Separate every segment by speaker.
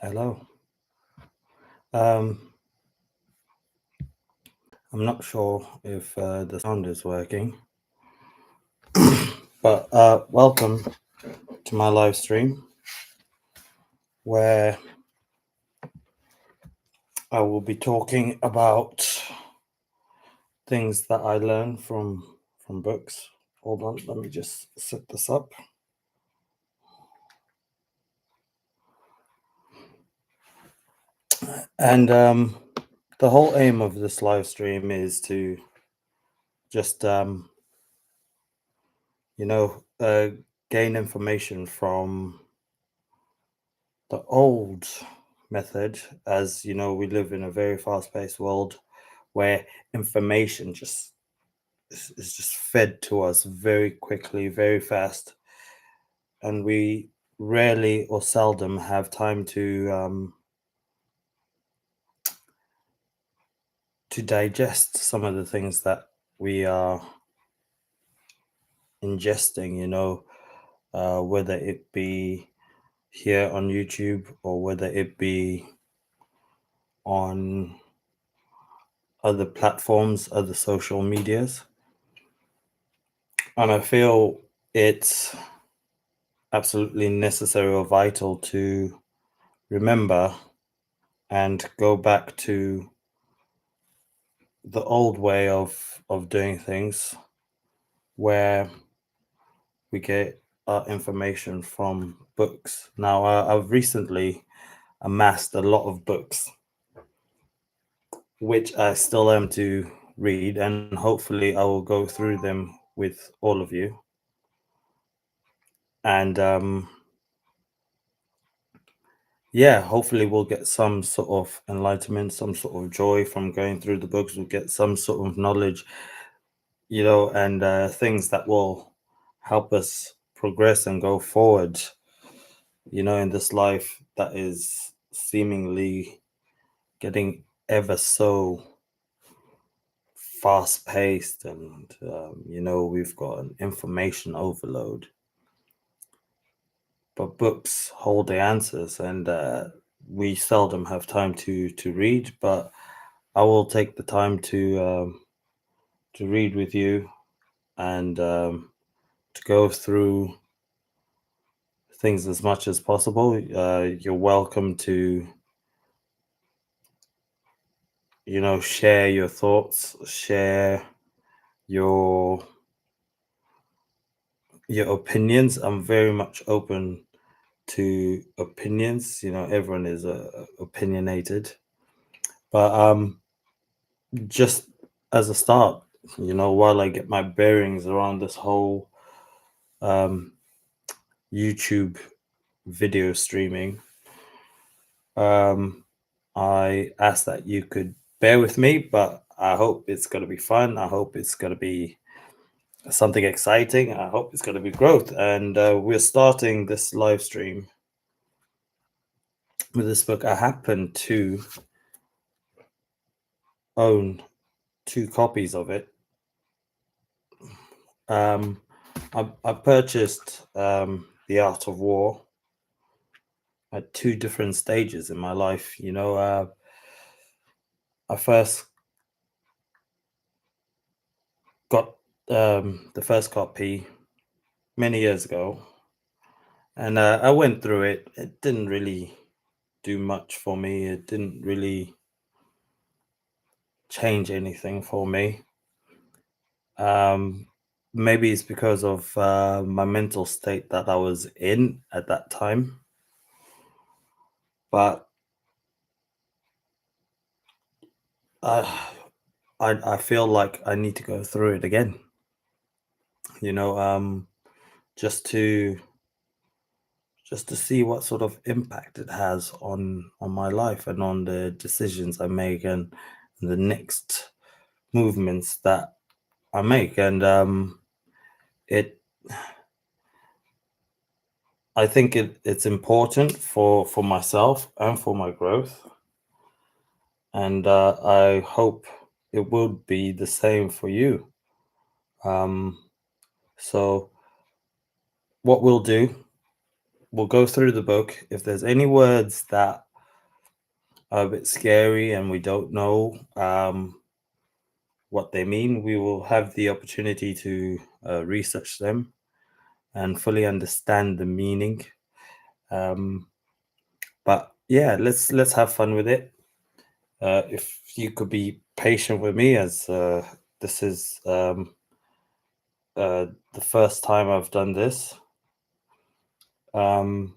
Speaker 1: Hello. Um, I'm not sure if the sound is working, but welcome to my live stream where I will be talking about things that I learned from books. Hold on, let me just set this up. And the whole aim of this live stream is to just you know uh, gain information from the old method. As you know, we live in a very fast-paced world where information just is just fed to us very quickly, very fast, and we rarely or seldom have time to digest some of the things that we are ingesting. Whether it be here on YouTube or whether it be on other platforms, other social medias. And I feel it's absolutely necessary or vital to remember and go back to the old way of doing things where we get our information from books. Now, I've recently amassed a lot of books, which I still am to read, and hopefully I will go through them with all of you. And yeah, hopefully we'll get some sort of enlightenment, some sort of joy from going through the books. We'll get some sort of knowledge, and things that will help us progress and go forward, in this life that is seemingly getting ever so fast paced. And, we've got an information overload. But books hold the answers, and we seldom have time to read. But I will take the time to read with you and to go through things as much as possible. You're welcome to, share your thoughts, share your your opinions. I'm very much open to opinions. Everyone is opinionated, but just as a start, while I get my bearings around this whole um, YouTube video streaming, I ask that you could bear with me, but I hope it's going to be fun. I hope it's going to be something exciting. I hope it's going to be growth. And we're starting this live stream with this book. I happen to own two copies of it. I purchased The Art of War at two different stages in my life. I first got the first copy many years ago, and I went through it. It didn't really do much for me. It didn't really change anything for me. Um, Maybe it's because of my mental state that I was in at that time, but I I feel like I need to go through it again. You know, just to just to see what sort of impact it has on my life and on the decisions I make, and the next movements that I make. And it I think it's important for myself and for my growth, and I hope it will be the same for you. Um, so what we'll do, we'll go through the book. If there's any words that are a bit scary and we don't know what they mean, we will have the opportunity to research them and fully understand the meaning. Um, but yeah, let's have fun with it. If you could be patient with me, as this is the first time I've done this. Um,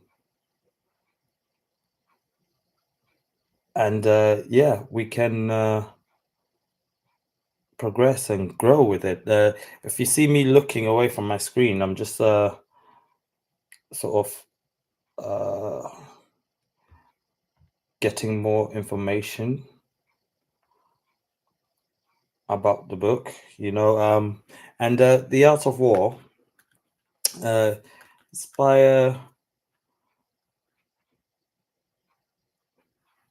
Speaker 1: and yeah, we can progress and grow with it. If you see me looking away from my screen, I'm just sort of getting more information about the book, and The Art of War. It's by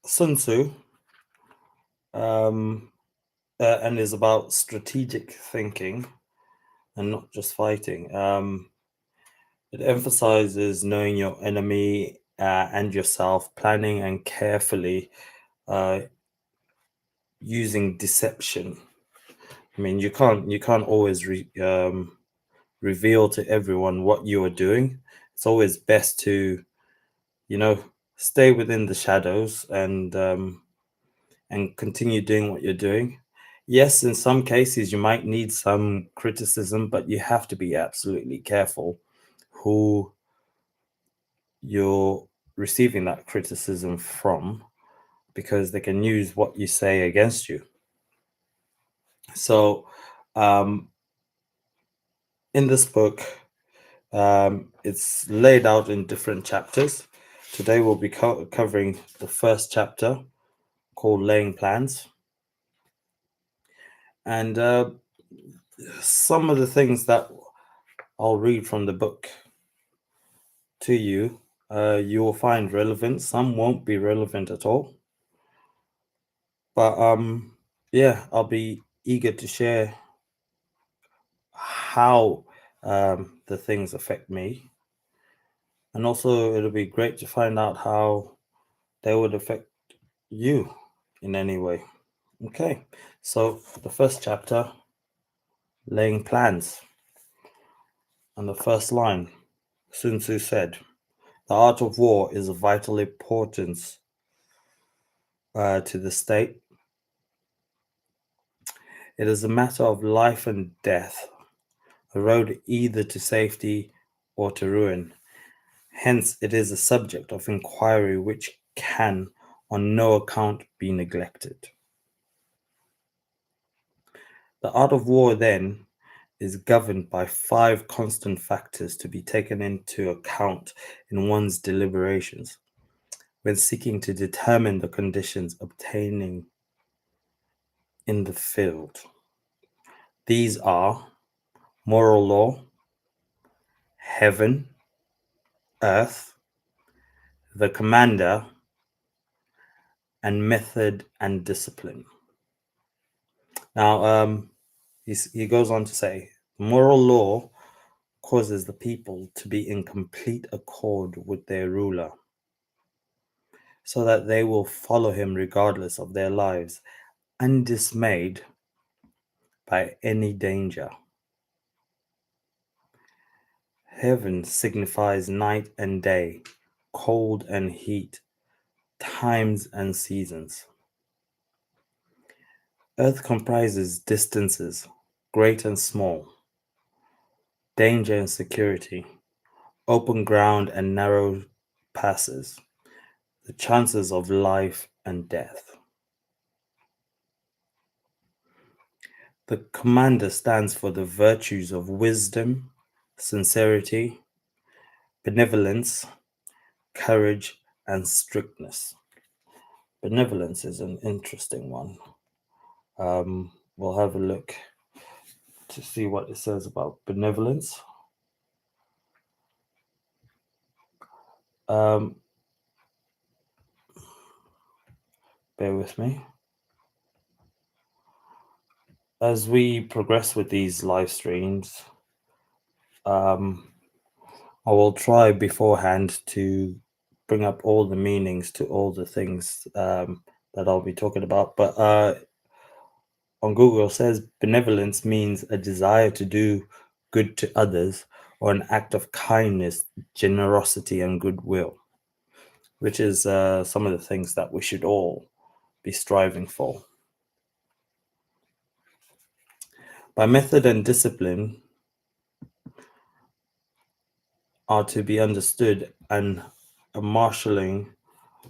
Speaker 1: Sun Tzu, um, and is about strategic thinking and not just fighting. It emphasizes knowing your enemy and yourself, planning and carefully uh, using deception. I mean, you can't always reveal to everyone what you are doing. It's always best to, you know, stay within the shadows and continue doing what you're doing. Yes, in some cases you might need some criticism, but you have to be absolutely careful who you're receiving that criticism from, because they can use what you say against you. So, um, in this book, it's laid out in different chapters. Today, we'll be covering the first chapter called Laying Plans. And some of the things that I'll read from the book to you, you will find relevant. Some won't be relevant at all. But yeah, I'll be eager to share how the things affect me. And also, it'll be great to find out how they would affect you in any way. Okay, so the first chapter, Laying Plans. And the first line, Sun Tzu said, "The art of war is of vital importance to the state. It is a matter of life and death, a road either to safety or to ruin. Hence, it is a subject of inquiry which can on no account be neglected. The art of war, then, is governed by 5 constant factors to be taken into account in one's deliberations when seeking to determine the conditions obtaining in the field. These are moral law, heaven, earth, the commander, and method and discipline." Now, he goes on to say, moral law causes the people to be in complete accord with their ruler, so that they will follow him regardless of their lives, undismayed by any danger. Heaven signifies night and day, cold and heat, times and seasons. Earth comprises distances, great and small, danger and security, open ground and narrow passes, the chances of life and death. The commander stands for the virtues of wisdom, sincerity, benevolence, courage, and strictness. Benevolence is an interesting one. We'll have a look to see what it says about benevolence. Bear with me. As we progress with these live streams, I will try beforehand to bring up all the meanings to all the things that I'll be talking about. But on Google it says benevolence means a desire to do good to others or an act of kindness, generosity, and goodwill, which is some of the things that we should all be striving for. By method and discipline are to be understood and a marshalling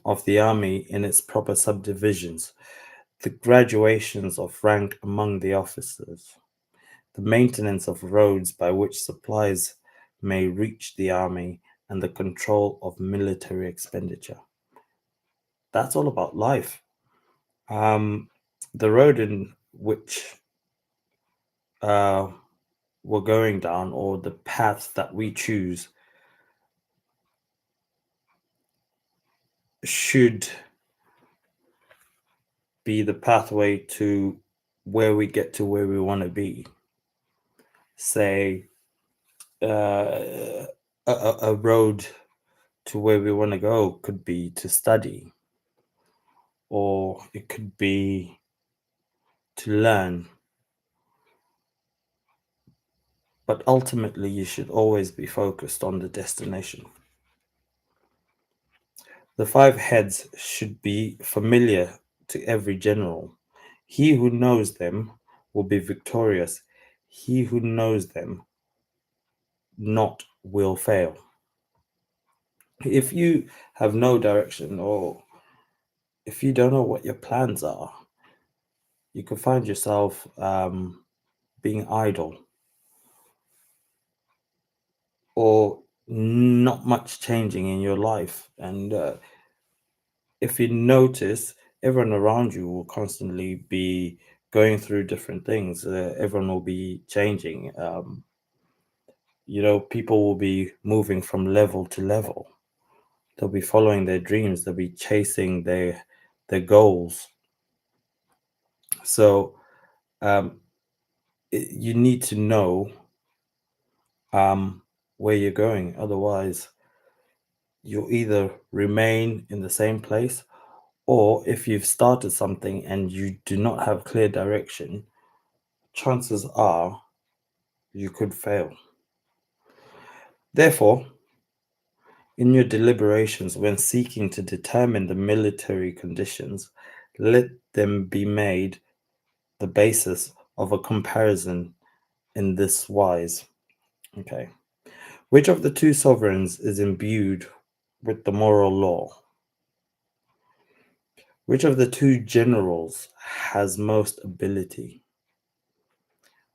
Speaker 1: of the army in its proper subdivisions, the graduations of rank among the officers, the maintenance of roads by which supplies may reach the army, and the control of military expenditure. That's all about life. The road in which we're going down, or the path that we choose, should be the pathway to where we get to where we want to be. Say, a road to where we want to go could be to study, or it could be to learn. But ultimately, you should always be focused on the destination. The 5 heads should be familiar to every general. He who knows them will be victorious. He who knows them not will fail. If you have no direction, or if you don't know what your plans are, you can find yourself being idle, or not much changing in your life. And if you notice, everyone around you will constantly be going through different things. Everyone will be changing. People will be moving from level to level. They'll be following their dreams. They'll be chasing their goals. So you need to know where you're going. Otherwise, you'll either remain in the same place, or if you've started something and you do not have clear direction, chances are you could fail. Therefore, in your deliberations when seeking to determine the military conditions, let them be made the basis of a comparison in this wise. Okay. Which of the 2 sovereigns is imbued with the moral law? Which of the 2 generals has most ability?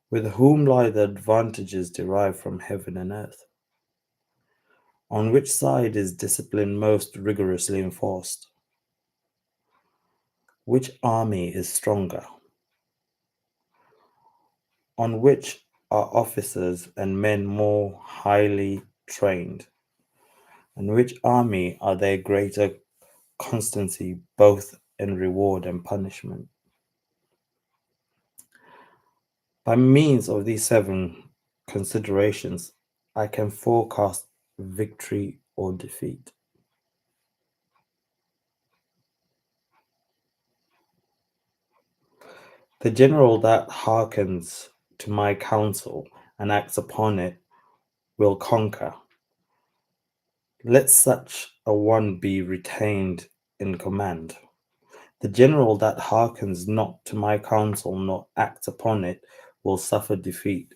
Speaker 1: With whom lie the advantages derived from heaven and earth? On which side is discipline most rigorously enforced? Which army is stronger? On which are officers and men more highly trained? And which army are there greater constancy both in reward and punishment? By means of these 7 considerations, I can forecast victory or defeat. The general that hearkens to my counsel and acts upon it will conquer. Let such a one be retained in command. The general that hearkens not to my counsel nor acts upon it will suffer defeat.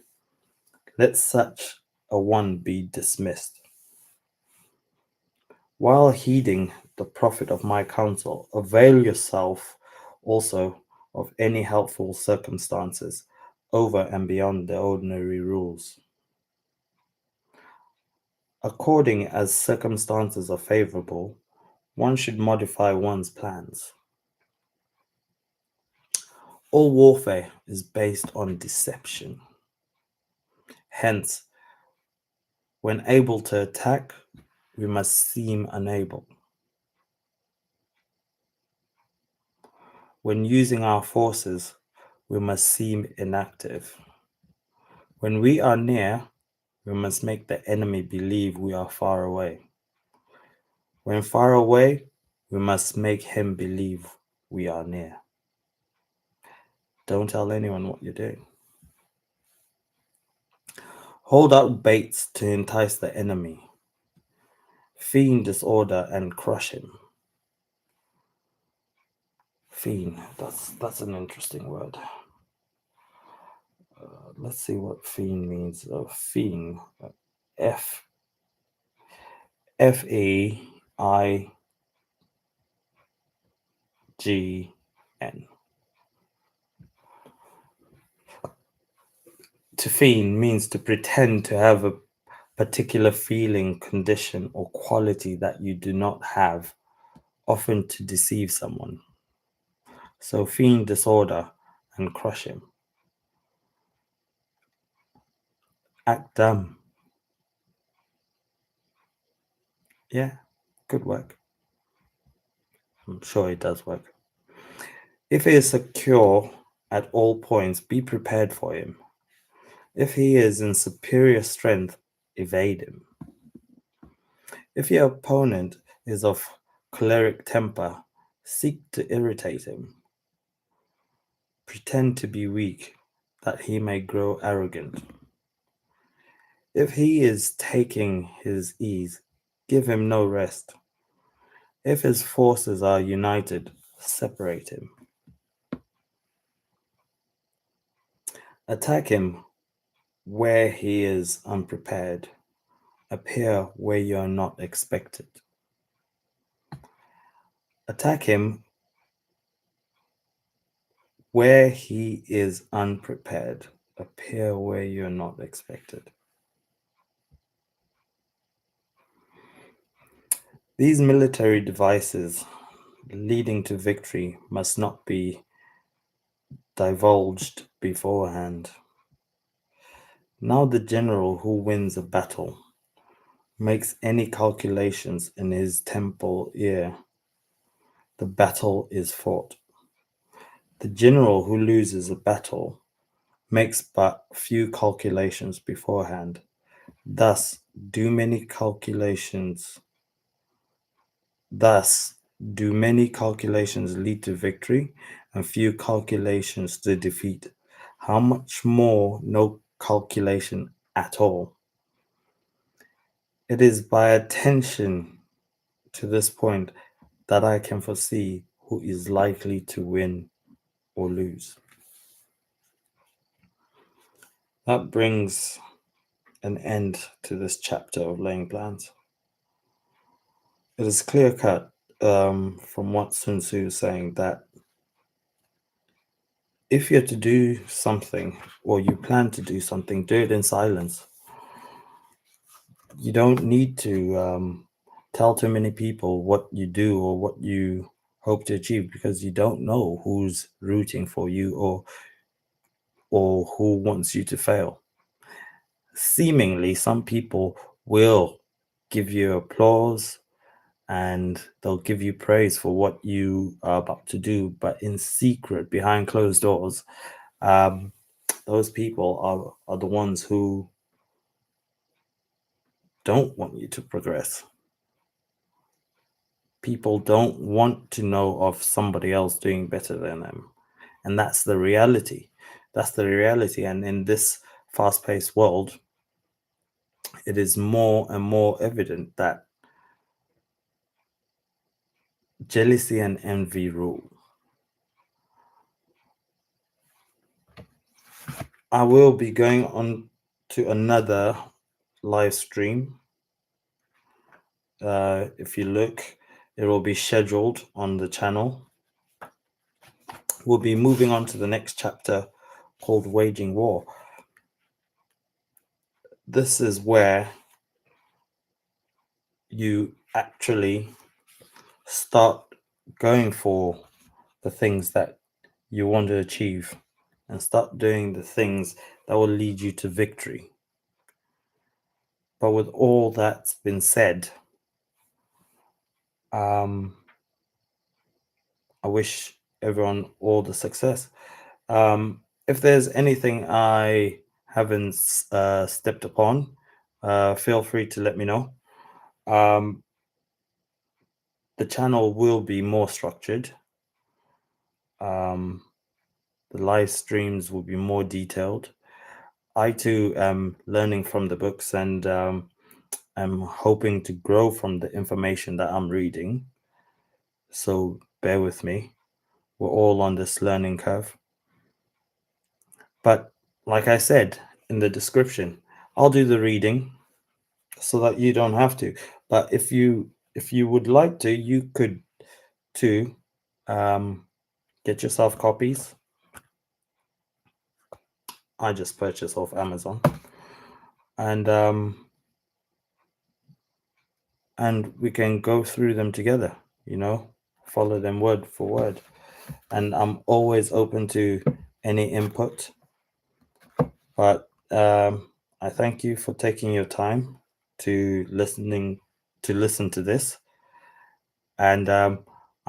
Speaker 1: Let such a one be dismissed. While heeding the profit of my counsel, avail yourself also of any helpful circumstances over and beyond the ordinary rules. According as circumstances are favorable, one should modify one's plans. All warfare is based on deception. Hence, when able to attack, we must seem unable. When using our forces, we must seem inactive. When we are near, we must make the enemy believe we are far away. When far away, we must make him believe we are near. Don't tell anyone what you're doing. Hold out baits to entice the enemy. Feign disorder and crush him. Feign, that's an interesting word. Let's see what feign means. Feign, Faign. To feign means to pretend to have a particular feeling, condition, or quality that you do not have, often to deceive someone. So feign disorder and crush him. Act dumb. Yeah, good work. I'm sure it does work. If he is secure at all points, be prepared for him. If he is in superior strength, evade him. If your opponent is of choleric temper, seek to irritate him. Pretend to be weak, that he may grow arrogant. If he is taking his ease, give him no rest. If his forces are united, separate him. Attack him where he is unprepared. Appear where you are not expected. Attack him where he is unprepared. Appear where you are not expected. These military devices leading to victory must not be divulged beforehand. Now the general who wins a battle makes any calculations in his temple ear. The battle is fought. The general who loses a battle makes but few calculations beforehand. Thus, do many calculations lead to victory, and few calculations to defeat. How much more no calculation at all? It is by attention to this point that I can foresee who is likely to win or lose. That brings an end to this chapter of laying plans. It is clear cut from what Sun Tzu is saying that if you're to do something or you plan to do something, do it in silence. You don't need to tell too many people what you do or what you hope to achieve, because you don't know who's rooting for you or who wants you to fail. Seemingly, some people will give you applause and they'll give you praise for what you are about to do, but in secret, behind closed doors, those people are the ones who don't want you to progress. People don't want to know of somebody else doing better than them. And that's the reality. That's the reality. And in this fast-paced world, it is more and more evident that jealousy and envy rule. I will be going on to another live stream. If you look, it will be scheduled on the channel. We'll be moving on to the next chapter called Waging War. This is where you actually start going for the things that you want to achieve and start doing the things that will lead you to victory. But with all that's been said, I wish everyone all the success. If there's anything I haven't stepped upon, feel free to let me know. the channel will be more structured. The live streams will be more detailed. I too am learning from the books, and I'm hoping to grow from the information that I'm reading. So bear with me. We're all on this learning curve. But like I said in the description, I'll do the reading so that you don't have to. But if you would like to, you could too. Get yourself copies. I just purchased off Amazon. And we can go through them together, follow them word for word. And I'm always open to any input. But I thank you for taking your time to listen to this. And I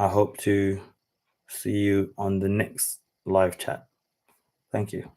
Speaker 1: hope to see you on the next live chat. Thank you.